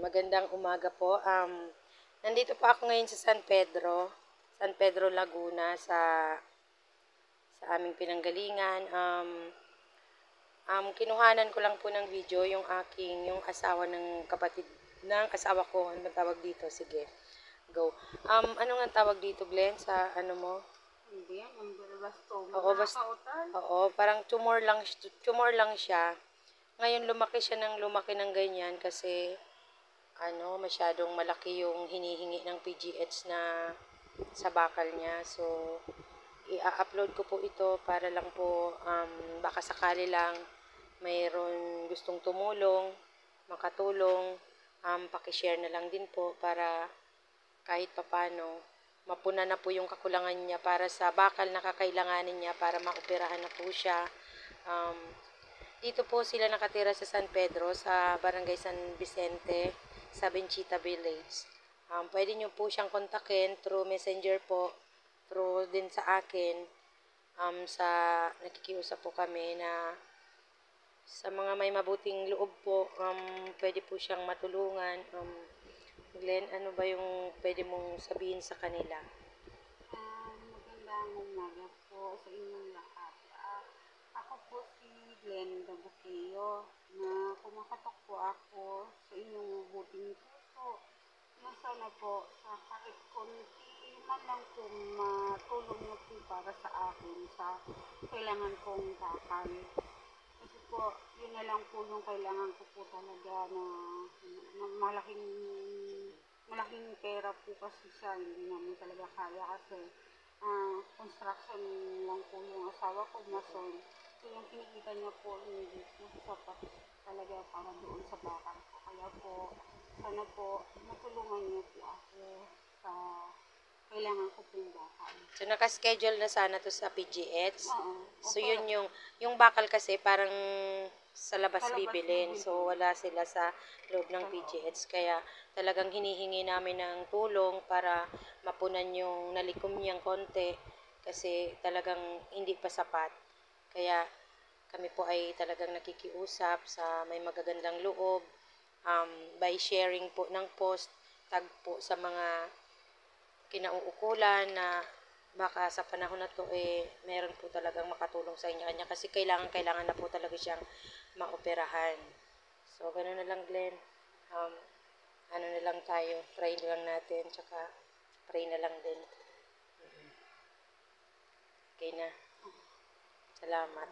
Magandang umaga po. Nandito po ako ngayon sa San Pedro, Laguna, sa aming pinanggalingan. Kinuhanan ko lang po ng video yung yung asawa ng kapatid ng asawa ko. Ano ba tawag dito? Sige, go. Ano nga tawag dito, Glenn, sa ano mo? Hindi yan, ang blastoma. Oo, oo, parang tumor lang siya. Ngayon lumaki siya ng lumaki ng ganyan kasi masyadong malaki yung hinihingi ng PGH na sa bakal niya. So, i-upload ko po ito para lang po baka sakali lang mayroon gustong tumulong, makatulong, paki-share na lang din po para kahit papano mapuna na po yung kakulangan niya para sa bakal na kakailanganin niya para maoperahan na po siya. Dito po sila nakatira sa San Pedro, sa Barangay San Vicente, sa Benchita Village. Pwede nyo po siyang kontakin through messenger po, through din sa akin. Nakikiusap po kami na sa mga may mabuting loob po, pwede po siyang matulungan. Glenn, ano ba yung pwede mong sabihin sa kanila? Magandang umaga po sa inyong lahat. Ako po si Glenn Dabukeo na kumakatok po ako sa inyong mabuting puso na sana po sa kahit konti man lang po matulong niyo po para sa akin sa kailangan kong bakal. Kasi po, yun na lang po yung kailangan ko po talaga na malaking pera po kasi siya, hindi namin talaga kaya kasi construction lang po yung asawa ko, mason. So yung kinikita niya po, hindi po sapat talaga para doon sa bakal ko. Kaya po, sana po, matulungan niyo po ako sa kailangan ko po yung bakal. So, nakaschedule na sana to sa PGH. Oo. So, yun yung bakal kasi parang sa labas bibilin. bibilin. So, wala sila sa loob ng PGH. Kaya talagang hinihingi namin ng tulong para mapunan yung nalikom niyang konti. Kasi talagang hindi pa sapat. Kaya kami po ay talagang nakikiusap sa may magagandang loob. By sharing po ng post, tag po sa mga kinauukulan na baka sa panahon na to meron po talagang makatulong sa kanya kasi kailangan na po talaga siyang maoperahan. So, ganoon na lang, Glenn. Ano na lang tayo, pray na lang natin, tsaka pray na lang din. Okay na. Salamat.